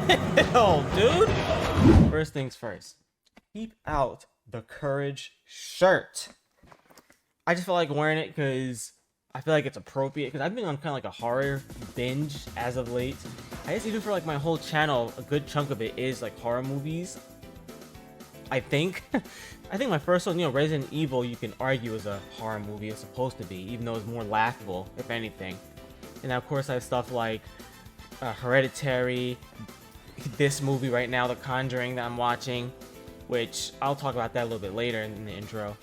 hell, dude? First things first. Keep out the Courage shirt. I just feel like wearing it because I feel like it's appropriate. Because I've been on kind of like a horror binge as of late. I guess even for like my whole channel, a good chunk of it is like horror movies. I think. I think my first one, Resident Evil, you can argue is a horror movie. It's supposed to be, even though it's more laughable, if anything. And now, of course, I have stuff like Hereditary, this movie right now, The Conjuring, that I'm watching, which I'll talk about that a little bit later in the intro.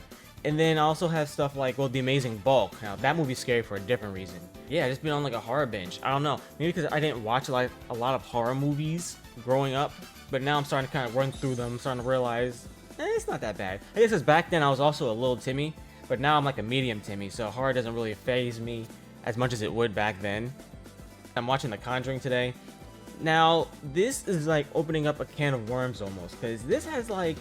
And then I also have stuff like, well, The Amazing Bulk. Now, that movie's scary for a different reason. Yeah, I just been on like a horror binge. I don't know. Maybe because I didn't watch like a lot of horror movies growing up, but now I'm starting to kind of run through them. I'm starting to realize, it's not that bad. I guess because back then I was also a little Timmy, but now I'm like a medium Timmy, so horror doesn't really faze me as much as it would back then. I'm watching The Conjuring today. Now, this is like opening up a can of worms almost, because this has like,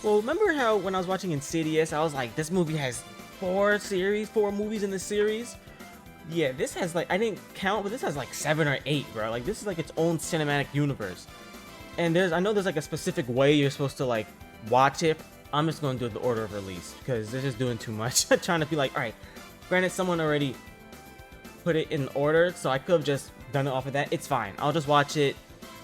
well, remember how when I was watching Insidious, I was like, this movie has four movies in the series? Yeah, this has like, I didn't count, but this has like 7 or 8, bro. Like, this is like its own cinematic universe. And I know there's like a specific way you're supposed to like watch it. I'm just going to do the order of release, because they're just doing too much. Trying to be like, alright, granted, someone already put it in order, so I could have just done it off of that. It's fine. I'll just watch it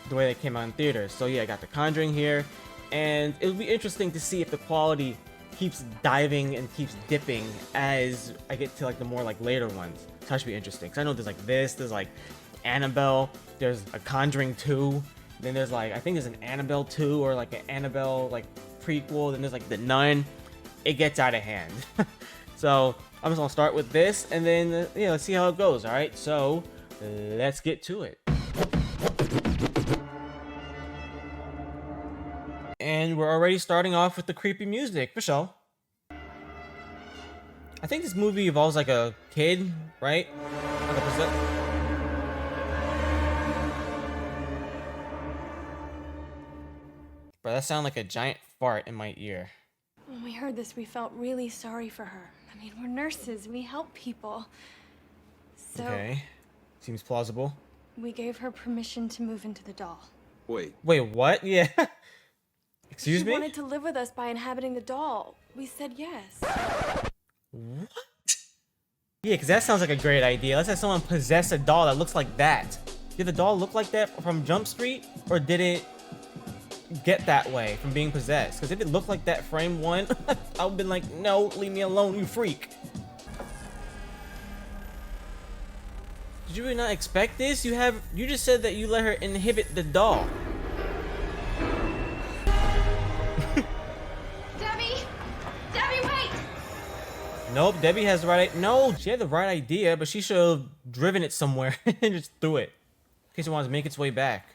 the way they came out in theaters. So yeah, I got The Conjuring here. And it'll be interesting to see if the quality keeps diving and keeps dipping as I get to like the more like later ones. So that should be interesting. Cause I know there's like there's like Annabelle, there's a Conjuring 2, then there's like, I think there's an Annabelle 2 or like an Annabelle like prequel, then there's like The Nun. It gets out of hand. So I'm just gonna start with this and then yeah, let's see how it goes. All right, so let's get to it. And we're already starting off with the creepy music, for sure. I think this movie involves like a kid, right? Like Bro, that sounded like a giant fart in my ear. When we heard this, we felt really sorry for her. I mean, we're nurses, we help people. So okay, seems plausible. We gave her permission to move into the doll. Wait, what? Yeah. Excuse me? She wanted to live with us by inhabiting the doll. We said yes. What? Yeah, because that sounds like a great idea. Let's have someone possess a doll that looks like that. Did the doll look like that from Jump Street? Or did it get that way from being possessed? Because if it looked like that frame 1, I would have been like, no, leave me alone, you freak. Did you really not expect this? You just said that you let her inhibit the doll. Debbie, wait! Nope, Debbie has the right idea. No, she had the right idea, but she should have driven it somewhere and just threw it. In case it wants to make its way back.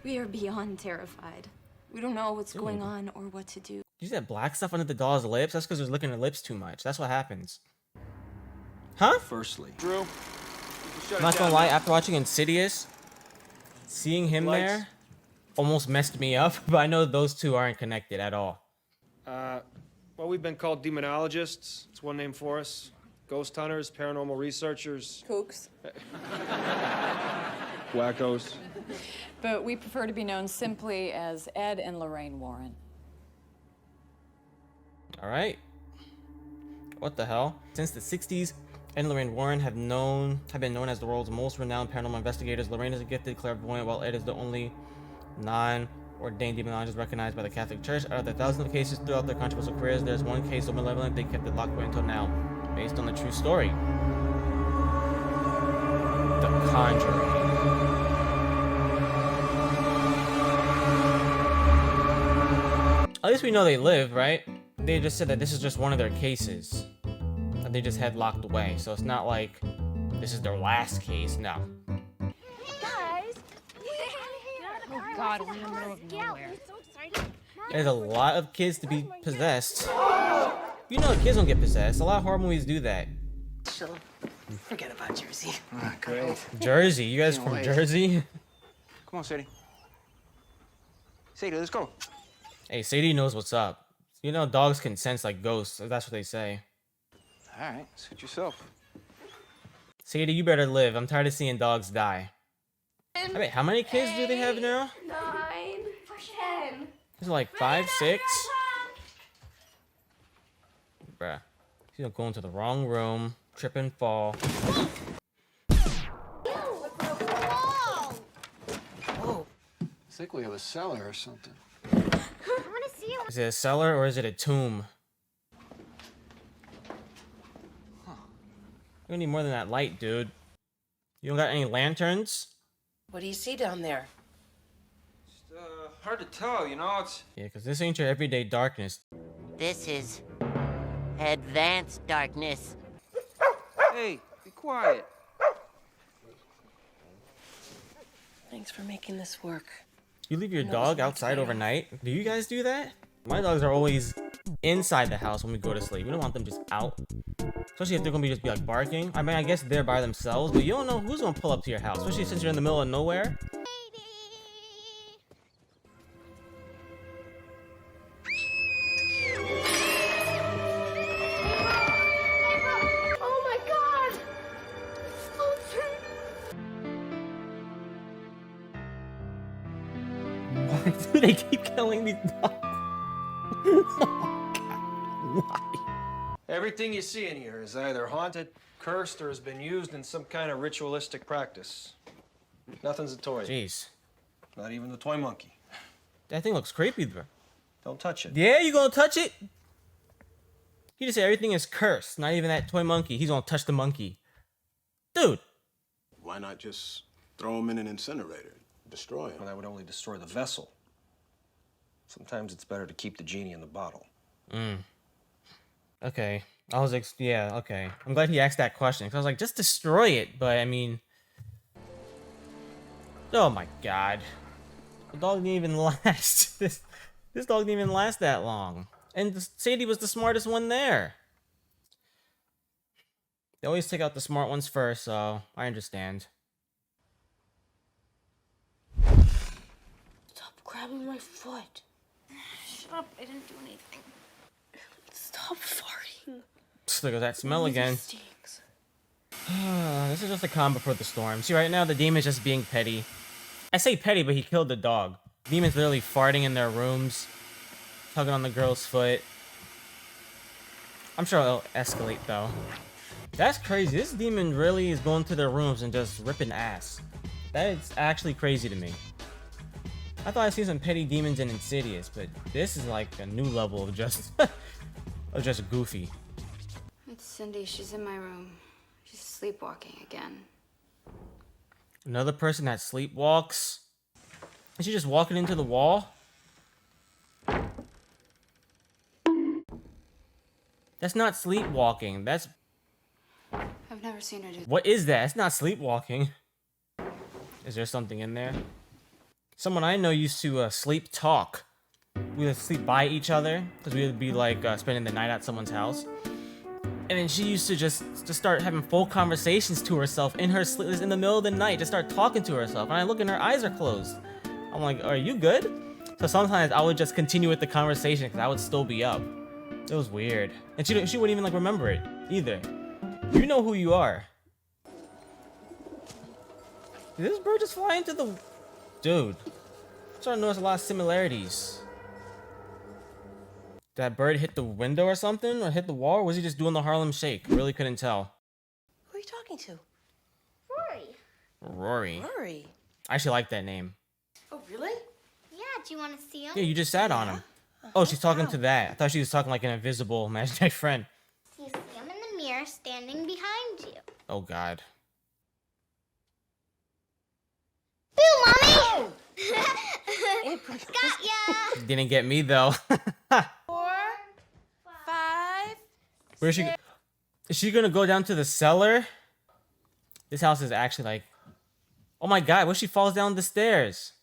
We are beyond terrified. We don't know what's going on or what to do. You see that black stuff under the doll's lips? That's because they're licking her lips too much. That's what happens. Huh? Firstly, Drew, I'm not gonna lie, after watching Insidious, seeing him there almost messed me up, but I know those two aren't connected at all. Well, we've been called demonologists. It's one name for us. Ghost hunters, paranormal researchers. Kooks. Wackos. But we prefer to be known simply as Ed and Lorraine Warren. All right. What the hell? Since the 60s, Ed and Lorraine Warren have been known as the world's most renowned paranormal investigators. Lorraine is a gifted clairvoyant, while Ed is the only non-ordained demonologist recognized by the Catholic Church. Out of the thousands of cases throughout their controversial careers, there's one case so malevolent they kept it locked away until now, based on the true story. The Conjuring. At least we know they live, right? They just said that this is just one of their cases that they just had locked away, so it's not like this is their last case. No. Guys, oh God, we're in the middle of nowhere. There's a lot of kids to be possessed. You know, kids don't get possessed. A lot of horror movies do that. She'll forget about Jersey. Ah, great. Jersey? You guys from Jersey? Come on, Sadie. Sadie, let's go. Hey, Sadie knows what's up. You know, dogs can sense like ghosts. That's what they say. All right, suit yourself. Sadie, you better live. I'm tired of seeing dogs die. I mean, how many kids do they have now? 9, 10. Is it like 5, 6? Bruh. She's gonna go into the wrong room, trip and fall. I think we have a cellar or something. I want to see it. Is it a cellar or is it a tomb? You need more than that light, dude. You don't got any lanterns? What do you see down there? It's hard to tell, you know. It's Yeah, because this ain't your everyday darkness. This is advanced darkness. Hey, be quiet. Thanks for making this work. You leave your No, dog it's not outside fair. overnight? Do you guys do that? My dogs are always inside the house when we go to sleep. We don't want them just out. Especially if they're gonna be like barking. I mean, I guess they're by themselves, but you don't know who's gonna pull up to your house. Especially since you're in the middle of nowhere. Oh my god. Why do they keep killing these dogs? Oh, God. Why? everything you see in here is either haunted, cursed, or has been used in some kind of ritualistic practice. Nothing's a toy. Jeez. Not even the toy monkey. That thing looks creepy, bro. Don't touch it. Yeah, you gonna touch it? He just said everything is cursed. Not even that toy monkey. He's gonna touch the monkey. Dude. Why not just throw him in an incinerator? Destroy him. Well, that would only destroy the vessel. Sometimes it's better to keep the genie in the bottle. Okay. I was yeah, okay. I'm glad he asked that question. Cause I was like, just destroy it. But I mean, oh my God, the dog didn't even last. This dog didn't even last that long. And Sadie was the smartest one there. They always take out the smart ones first, so I understand. Stop grabbing my foot. Shut up, I didn't do anything. Stop farting. Look at that smell again. Stinks. This is just a calm before the storm. See, right now the demon's just being petty. I say petty, but he killed the dog. Demon's literally farting in their rooms, tugging on the girl's foot. I'm sure it'll escalate though. That's crazy. This demon really is going to their rooms and just ripping ass. That is actually crazy to me. I thought I'd seen some petty demons in Insidious, but this is like a new level of just of just goofy. It's Cindy. She's in my room. She's sleepwalking again. Another person that sleepwalks. Is she just walking into the wall? That's not sleepwalking. That's... I've never seen her do. What is that? It's not sleepwalking. Is there something in there? Someone I know used to sleep talk. We would sleep by each other because we would be like spending the night at someone's house. And then she used to just start having full conversations to herself in her sleep in the middle of the night. Just start talking to herself. And I look and her eyes are closed. I'm like, are you good? So sometimes I would just continue with the conversation because I would still be up. It was weird. And she wouldn't even like remember it either. You know who you are. Did this bird just fly into the... Dude. I'm starting to notice a lot of similarities. Did that bird hit the window or something? Or hit the wall? Or was he just doing the Harlem Shake? Really couldn't tell. Who are you talking to? Rory. Rory. Rory. I actually like that name. Oh, really? Yeah, do you want to see him? Yeah, you just sat on him. Oh, she's talking to that. I thought she was talking like an invisible imaginary friend. You see him in the mirror standing behind you. Oh, God. Boo, Mommy! Got ya! Didn't get me, though. 4, 5. Where's she? Is she gonna go down to the cellar? This house is actually like... Oh my God, what if she falls down the stairs?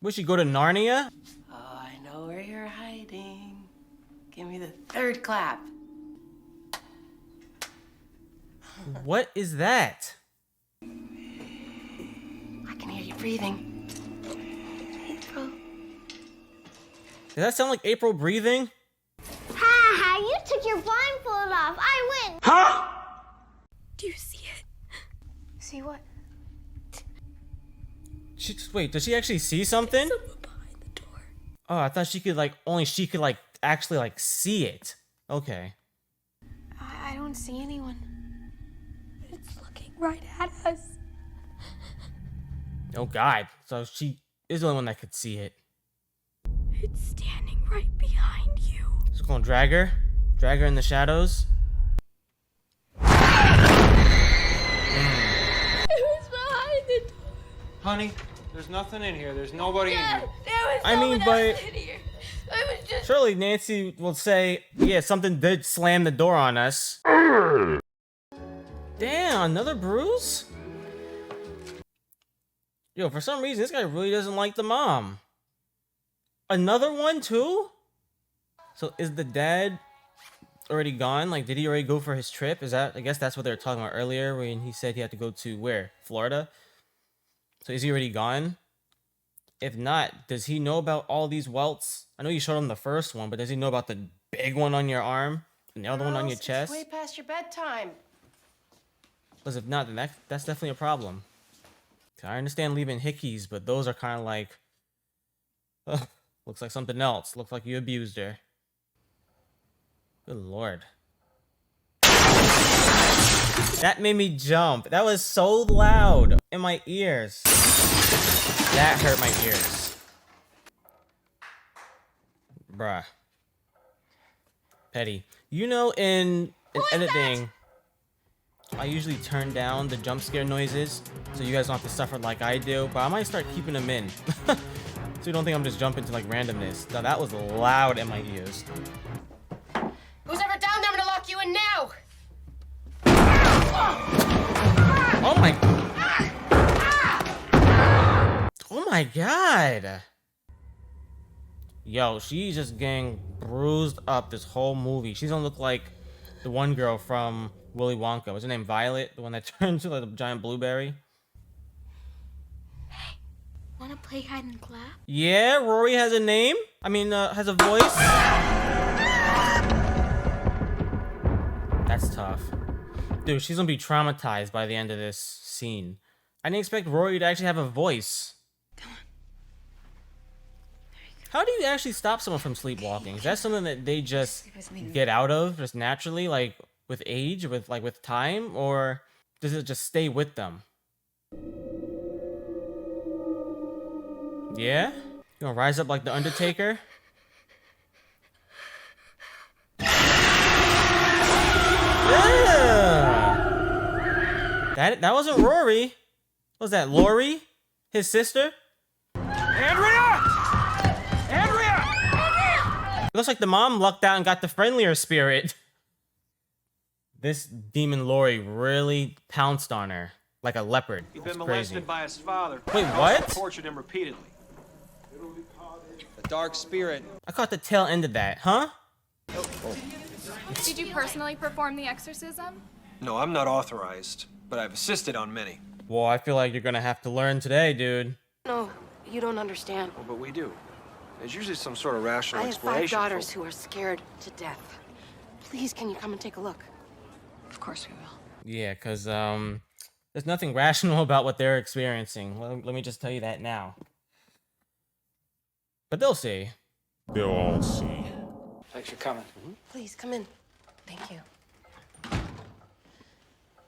Would she go to Narnia? Oh, I know where you're hiding. Give me the third clap. What is that? I can hear you breathing. April. Does that sound like April breathing? Ha! You took your blindfold off. I win. Do you see it? See what? Wait, does she actually see something? Someone behind the door. Oh, I thought she could like actually like see it. Okay. I don't see anyone. It's looking right at us. Oh God. So she is the only one that could see it. It's standing right behind you. So gonna drag her in the shadows. It was behind the door. Honey, there's nothing in here. There's nobody in here. There was I mean, someone else but in here. I was just. surely Nancy will say, yeah, something did slam the door on us. Damn, another bruise? Yo, for some reason, this guy really doesn't like the mom. Another one, too? So, is the dad already gone? Like, did he already go for his trip? Is that, I guess that's what they were talking about earlier when he said he had to go to where? Florida? So, is he already gone? If not, does he know about all these welts? I know you showed him the first one, but does he know about the big one on your arm? And the other one on your chest? It's way past your bedtime. Because if not, then that's definitely a problem. I understand leaving hickeys, but those are kind of like... Ugh, looks like something else. Looks like you abused her. Good lord. That made me jump. That was so loud in my ears. That hurt my ears. Bruh. Petty. You know, in editing, I usually turn down the jump scare noises so you guys don't have to suffer like I do, but I might start keeping them in. So you don't think I'm just jumping to like randomness. Now that was loud in my ears. Who's ever down there? I'm gonna lock you in now. Oh my... Oh my god. Yo, she's just getting bruised up this whole movie. She's gonna look like the one girl from Willy Wonka. What's her name? Violet? The one that turned into like a giant blueberry? Hey, wanna play hide and clap? Yeah, Rory has a name. I mean, has a voice. That's tough. Dude, she's gonna be traumatized by the end of this scene. I didn't expect Rory to actually have a voice. How do you actually stop someone from sleepwalking? Is that something that they just get out of just naturally, like with age, with time, or does it just stay with them? Yeah? You gonna rise up like the Undertaker? Yeah. That wasn't Rory. What was that, Lori? His sister? It looks like the mom lucked out and got the friendlier spirit. This demon Lori really pounced on her like a leopard. He'd been It's crazy. molested by his father. Wait, He what? also tortured him repeatedly. The dark spirit. I caught the tail end of that, huh? Did you personally perform the exorcism? No, I'm not authorized, but I've assisted on many. Well, I feel like you're gonna have to learn today, dude. No, you don't understand. Well, but we do. There's usually some sort of rational I have 5 explanation. daughters who are scared to death. Please, can you come and take a look? Of course we will. Yeah, cause there's nothing rational about what they're experiencing. Let me just tell you that now. But they'll see. They'll all see. Thanks for coming. Please, come in. Thank you.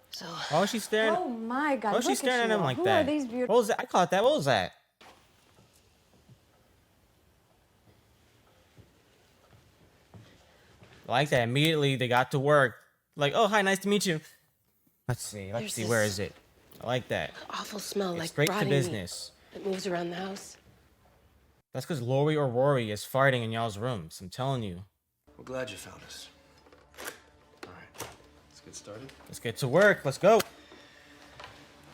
So, Why was she staring? Oh my God! Why was she look staring at at him you. like Who that? Are these What beautiful? was that? I caught that. What was that? I like that. Immediately they got to work. Like, oh, hi, nice to meet you. Let's see. Let's see. Where this is it? I like that. awful smell It's like straight to rotting meat business. that moves around the house. That's because Lori or Rory is farting in y'all's rooms. I'm telling you. We're glad you found us. All right, let's get started. Let's get to work. Let's go.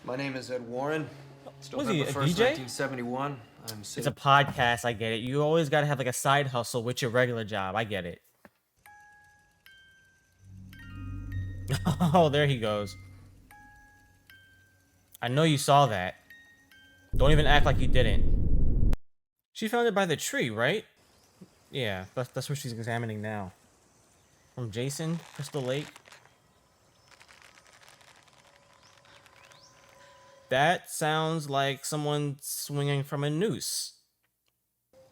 My name is Ed Warren. It's Was he, November a 1st, DJ? 1971. I'm It's sitting. a podcast. I get it. You always got to have like a side hustle with your regular job. I get it. Oh, there he goes. I know you saw that. Don't even act like you didn't. She found it by the tree, right? Yeah, that's what she's examining now. From Jason, Crystal Lake. That sounds like someone swinging from a noose.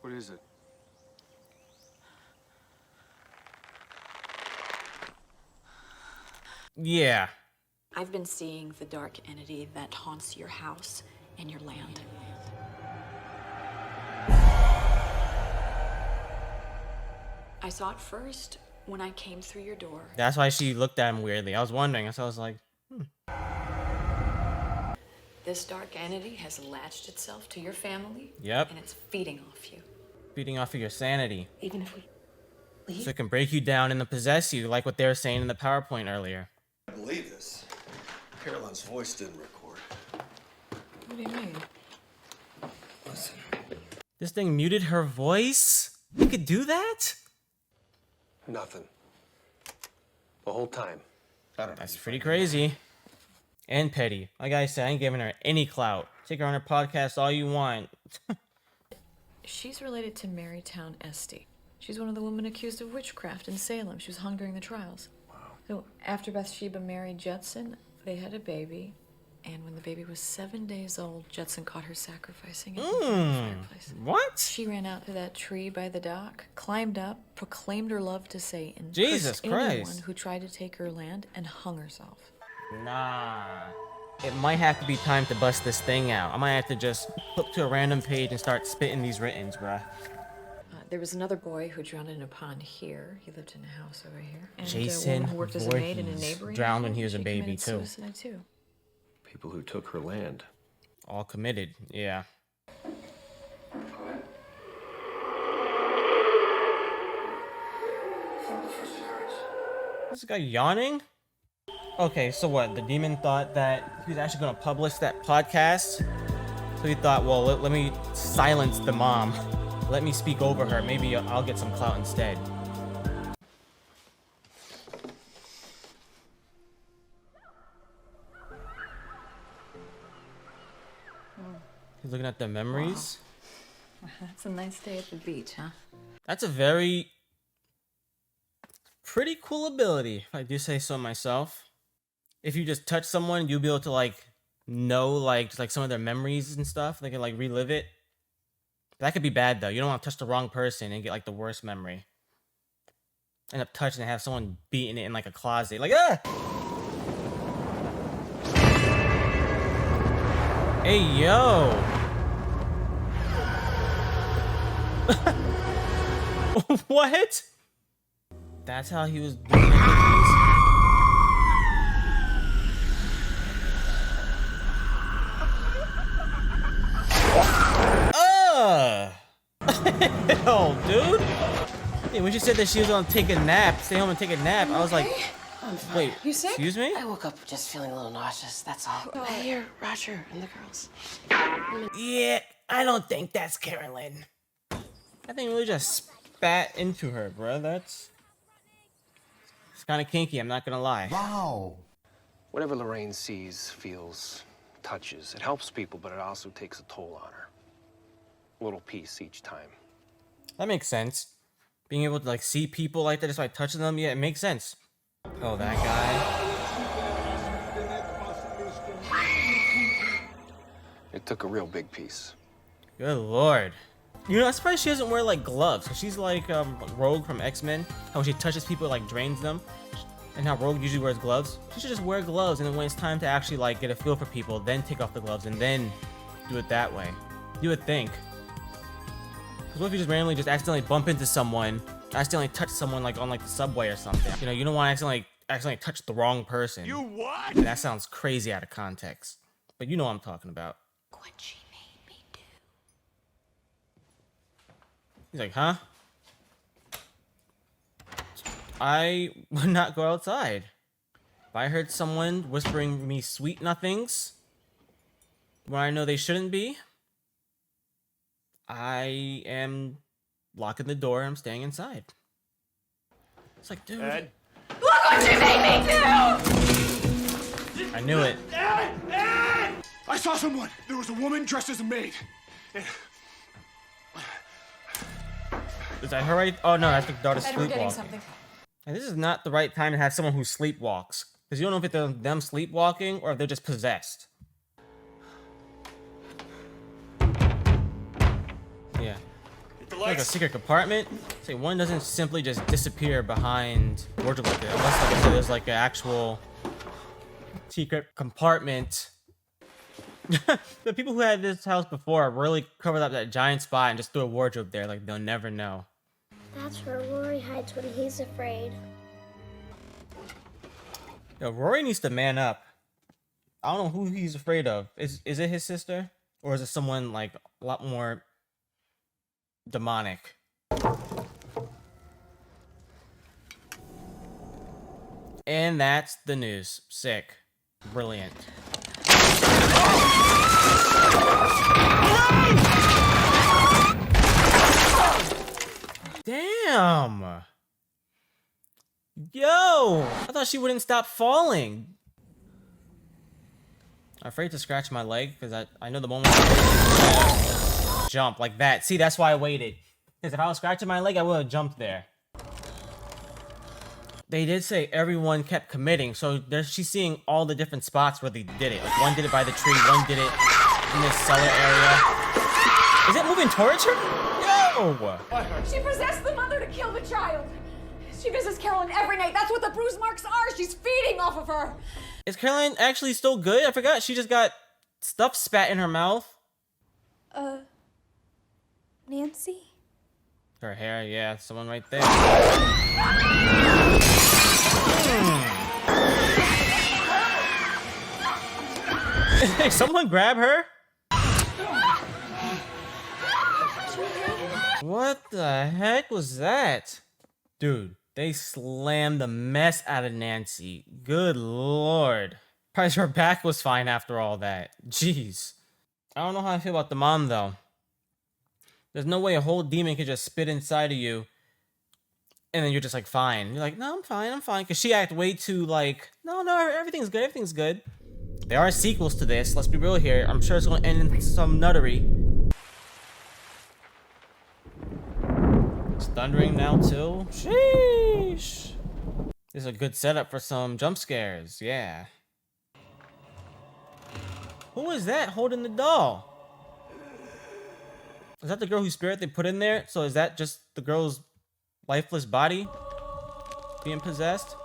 What is it? Yeah. I've been seeing the dark entity that haunts your house and your land. I saw it first when I came through your door. That's why she looked at him weirdly. I was wondering, so I was like, This dark entity has latched itself to your family. Yep. And it's feeding off you. feeding off of your sanity. Even if we leave? So it can break you down and then possess you, like what they were saying in the PowerPoint earlier. I believe this. Carolyn's voice didn't record. What do you mean? Listen. This thing muted her voice? You could do that? Nothing. The whole time. I don't know. That's pretty crazy. And petty. Like I said, I ain't giving her any clout. Take her on her podcast all you want. She's related to Marytown Esty. She's one of the women accused of witchcraft in Salem. She was hung during the trials. Wow. So after Bathsheba married Judson, they had a baby. And when the baby was 7 days old, Judson caught her sacrificing it in the fireplace. What? She ran out to that tree by the dock, climbed up, proclaimed her love to Satan, Jesus cursed Christ. anyone who tried to take her land, and hung herself. Nah. It might have to be time to bust this thing out. I might have to just flip to a random page and start spitting these writtens, bruh. There was another boy who drowned in a pond here. He lived in a house over here. And Jason a woman who worked as a maid in a Voorhees neighboring drowned when home. he was a She baby, committed too. Suicide too. People who took her land. All committed, yeah. This guy yawning? Okay, so what? The demon thought that he was actually going to publish that podcast? So he thought, well, let me silence the mom. Let me speak over her. Maybe I'll get some clout instead. He's looking at the memories. Wow. That's a nice day at the beach, huh? That's a very pretty cool ability, if I do say so myself. If you just touch someone, you'll be able to like know like some of their memories and stuff. They can like relive it. That could be bad though. You don't want to touch the wrong person and get like the worst memory. End up touching and have someone beating it in like a closet. Like, ah! Hey, yo! What? That's how he was doing it. Hell, dude. Yeah, when she said that she was gonna take a nap, stay home and take a nap, I was like, wait, You sick? excuse me? I woke up just feeling a little nauseous, that's all. I hear Roger and the girls. Yeah, I don't think that's Carolyn. That thing really just spat into her, bro. It's kind of kinky, I'm not gonna lie. Wow. Whatever Lorraine sees, feels, touches, it helps people, but it also takes a toll on her. A little piece each time. That makes sense. Being able to like see people like that just by touching them, yeah, it makes sense. Oh, that guy. It took a real big piece. Good lord. You know, I'm surprised she doesn't wear like gloves. Cause she's like Rogue from X-Men. How when she touches people, it like drains them. And how Rogue usually wears gloves. She should just wear gloves, and then when it's time to actually like get a feel for people, then take off the gloves and then do it that way. You would think. Cause what if you just randomly just accidentally bump into someone, accidentally touch someone like on like the subway or something? You know, you don't want to accidentally touch the wrong person. You what? And that sounds crazy out of context. But you know what I'm talking about. What she made me do. He's like, huh? I would not go outside. If I heard someone whispering me sweet nothings when I know they shouldn't be, I am locking the door and I'm staying inside. It's like, dude. Ed? Look what you made me do! I knew it. Ed! Ed! I saw someone. There was a woman dressed as a maid. Is that her right? Oh no, that's the daughter Ed, we're getting sleepwalking. something. And this is not the right time to have someone who sleepwalks. Because you don't know if it's them sleepwalking or if they're just possessed. Yeah. Like a secret compartment. Say one doesn't simply just disappear behind wardrobe like that. Unless, like I said, there's like an actual secret compartment. The people who had this house before really covered up that giant spot and just threw a wardrobe there. Like they'll never know. That's where Rory hides when he's afraid. Yo, Rory needs to man up. I don't know who he's afraid of. Is it his sister? Or is it someone like a lot more demonic? And that's the news. Sick. Brilliant. Damn! Yo! I thought she wouldn't stop falling. I'm afraid to scratch my leg because I know the moment I jump like that. See, that's why I waited. Because if I was scratching my leg, I would have jumped there. They did say everyone kept committing, so she's seeing all the different spots where they did it. Like one did it by the tree, one did it in this cellar area. Is it moving towards her? Yo! She possessed the mother to kill the child. She visits Carolyn every night. That's what the bruise marks are. She's feeding off of her. Is Caroline actually still good? I forgot she just got stuff spat in her mouth. Nancy? Her hair, yeah, someone right there. Hey, someone grab her? What the heck was that? Dude, they slammed the mess out of Nancy. Good lord. Probably her back was fine after all that. Jeez. I don't know how I feel about the mom, though. There's no way a whole demon could just spit inside of you and then you're just like, fine. You're like, no, I'm fine. Because she acted way too like, no, everything's good. There are sequels to this. Let's be real here. I'm sure it's going to end in some nuttery. It's thundering now, too. Sheesh. This is a good setup for some jump scares. Yeah. Who is that holding the doll? Is that the girl whose spirit they put in there? So is that just the girl's lifeless body being possessed?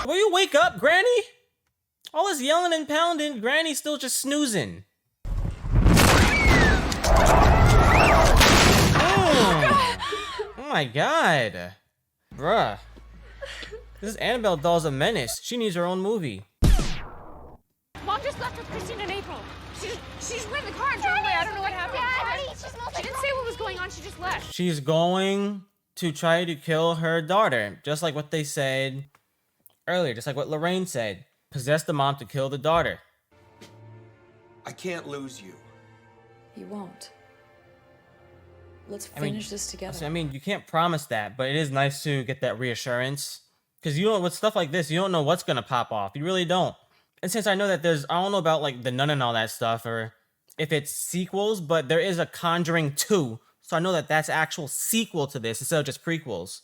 Will you wake up, Granny? All this yelling and pounding, Granny's still just snoozing. Oh my god. Bruh. This Annabelle doll's a menace. She needs her own movie. Mom just left with Christine and April. She just went in the car and drove away. I don't know what happened. She didn't say what was going on. She just left. She's going to try to kill her daughter. Just like what they said earlier. Just like what Lorraine said. Possess the mom to kill the daughter. I can't lose you. You won't. Let's finish this together. I mean, you can't promise that, but it is nice to get that reassurance. Because you know, with stuff like this, you don't know what's going to pop off. You really don't. And since I know that I don't know about like the nun and all that stuff, or if it's sequels, but there is a Conjuring 2. So I know that that's actual sequel to this instead of just prequels.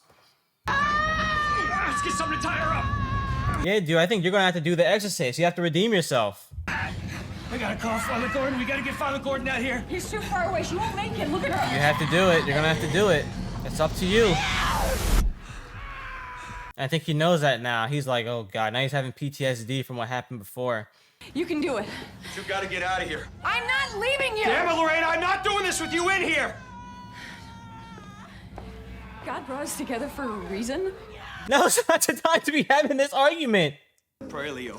Let's get something to tie her up. Yeah, dude, I think you're going to have to do the exorcist. You have to redeem yourself. We gotta call Father Gordon. We gotta get Father Gordon out here. He's too far away. She won't make it. Look at her. You have to do it. You're going to have to do it. It's up to you. I think he knows that now. He's like, oh god, now he's having PTSD from what happened before. You can do it. You gotta get out of here. I'm not leaving you. Damn it, Lorraine, I'm not doing this with you in here. God brought us together for a reason. No, it's not the time to be having this argument. Pray, Leo.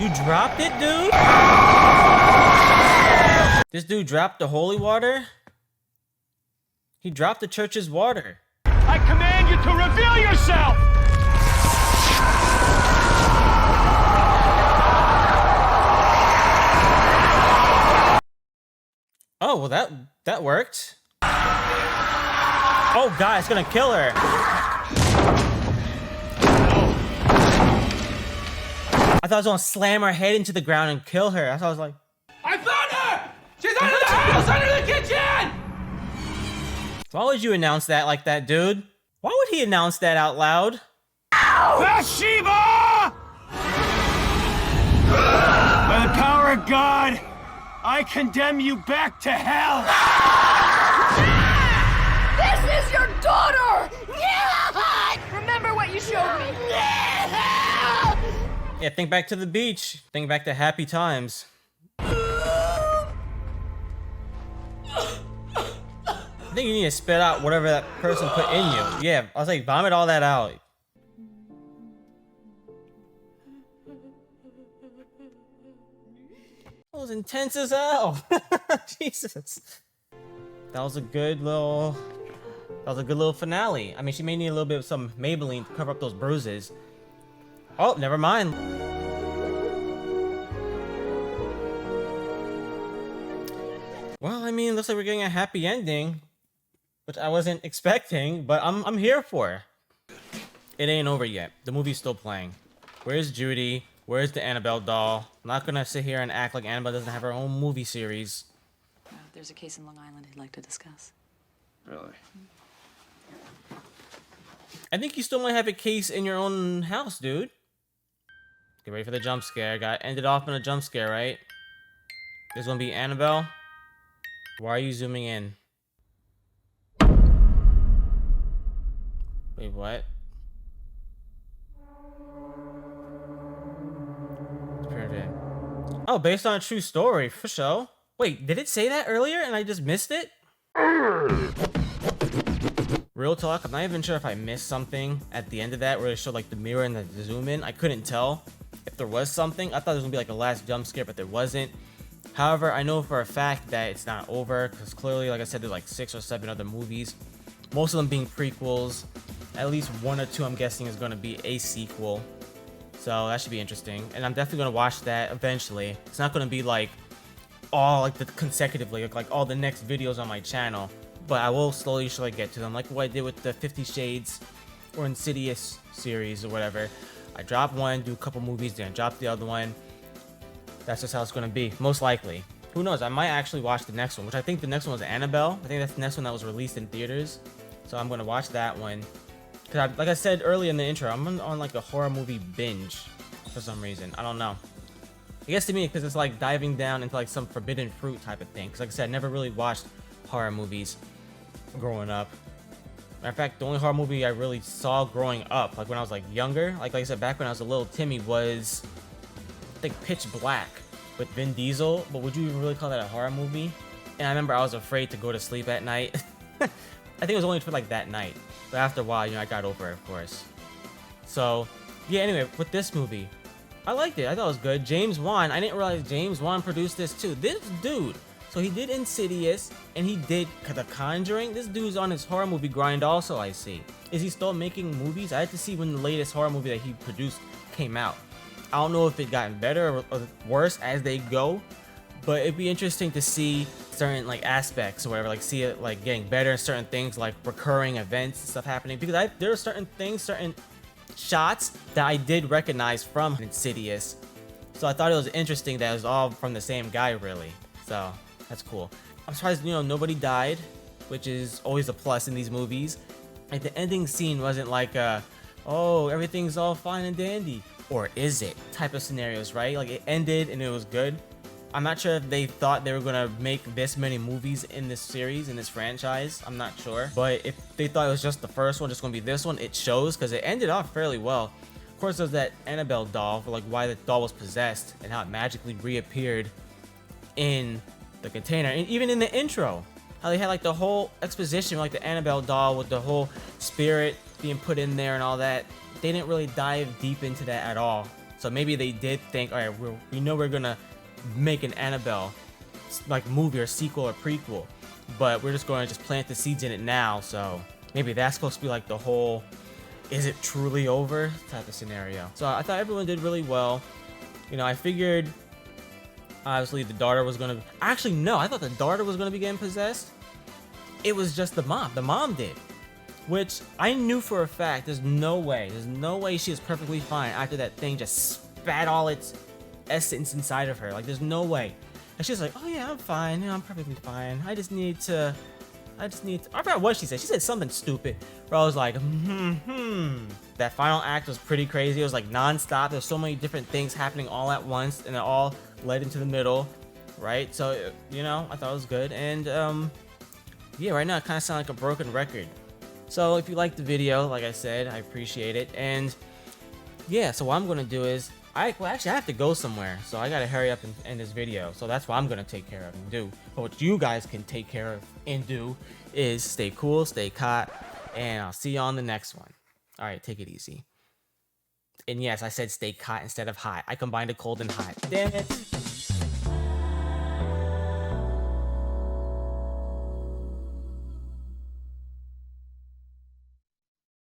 You dropped it, dude? This dude dropped the holy water? He dropped the church's water. I command you to reveal yourself! Oh, well that worked. Oh god, it's gonna kill her. I thought I was gonna slam her head into the ground and kill her. That's why I was like, I found her! She's under the house, under the kitchen! why would you announce that like that, dude? Why would he announce that out loud? Bathsheba! By the power of God, I condemn you back to hell! This is your daughter! Remember what you showed me! Yeah, think back to the beach. Think back to happy times. I think you need to spit out whatever that person put in you. Yeah, I was like, vomit all that out. That was intense as hell. Jesus. That was a good little finale. I mean, she may need a little bit of some Maybelline to cover up those bruises. Oh, never mind. Well, I mean, looks like we're getting a happy ending, which I wasn't expecting, but I'm here for. It ain't over yet. The movie's still playing. Where's Judy? Where's the Annabelle doll? I'm not gonna sit here and act like Annabelle doesn't have her own movie series. There's a case in Long Island he'd like to discuss. Really? I think you still might have a case in your own house, dude. Get ready for the jump scare. Got ended off in a jump scare, right? This gonna be Annabelle. Why are you zooming in? Wait, what? Oh, based on a true story, for sure. Wait, did it say that earlier and I just missed it? Real talk, I'm not even sure if I missed something at the end of that where it showed like the mirror and the zoom in. I couldn't tell if there was something. I thought it was gonna be like a last jump scare, but there wasn't. However, I know for a fact that it's not over because clearly, like I said, there's like 6 or 7 other movies. Most of them being prequels. At least 1 or 2 I'm guessing is gonna be a sequel. So that should be interesting. And I'm definitely gonna watch that eventually. It's not gonna be like all like the consecutively like all the next videos on my channel. But I will slowly get to them, like what I did with the 50 Shades or Insidious series or whatever. I drop one, do a couple movies, then drop the other one. That's just how it's gonna be, most likely. Who knows? I might actually watch the next one, which I think the next one was Annabelle. I think that's the next one that was released in theaters. So I'm gonna watch that one. Cause like I said earlier in the intro, I'm on like a horror movie binge for some reason. I don't know. I guess to me, because it's like diving down into like some forbidden fruit type of thing. Cause like I said, I never really watched horror movies growing up. Matter of fact, the only horror movie I really saw growing up, like when I was like younger, like I said, back when I was a little Timmy, was I think Pitch Black with Vin Diesel. But would you even really call that a horror movie? And I remember I was afraid to go to sleep at night. I think it was only for like that night. But after a while, you know, I got over it, of course. So, yeah, anyway, with this movie, I liked it. I thought it was good. James Wan, I didn't realize James Wan produced this too. This dude, so he did Insidious, and he did The Conjuring. This dude's on his horror movie grind also, I see. Is he still making movies? I had to see when the latest horror movie that he produced came out. I don't know if it gotten better or worse as they go, but it'd be interesting to see certain like aspects or whatever, like see it like getting better in certain things, like recurring events and stuff happening, because there are certain things, certain shots that I did recognize from Insidious. So I thought it was interesting that it was all from the same guy, really. So that's cool. I'm surprised, you know, nobody died, which is always a plus in these movies. Like the ending scene wasn't like oh, everything's all fine and dandy, or is it type of scenarios, right? Like it ended and it was good. I'm not sure if they thought they were gonna make this many movies in this series, in this franchise. I'm not sure. But if they thought it was just the first one, just gonna be this one, it shows, because it ended off fairly well. Of course, there's that Annabelle doll for like why the doll was possessed and how it magically reappeared in the container. And even in the intro, how they had like the whole exposition, like the Annabelle doll with the whole spirit being put in there and all that. They didn't really dive deep into that at all. So maybe they did think, all right, we know we're gonna make an Annabelle like movie or sequel or prequel, but we're just going to just plant the seeds in it now. So maybe that's supposed to be like the whole is it truly over type of scenario. So I thought everyone did really well. You know, I figured obviously the daughter was gonna actually no, I thought the daughter was gonna be getting possessed. It was just the mom did, which I knew for a fact there's no way she was perfectly fine after that thing just spat all its essence inside of her. Like there's no way. And she's like, oh yeah, I'm fine, you know, I'm perfectly fine, I just need to I just need to, I forgot what she said. She said something stupid where I was like, That final act was pretty crazy. It was like nonstop. There's so many different things happening all at once, and it all led into the middle, right? So, you know, I thought it was good. And, yeah, right now it kind of sounds like a broken record. So if you liked the video, like I said, I appreciate it. And, yeah, so what I'm going to do is, well, actually, I have to go somewhere, so I gotta hurry up and end this video. So that's what I'm gonna take care of and do. But what you guys can take care of and do is stay cool, stay caught, and I'll see you on the next one. All right, take it easy. And yes, I said stay caught instead of hot. I combined a cold and hot. Damn it.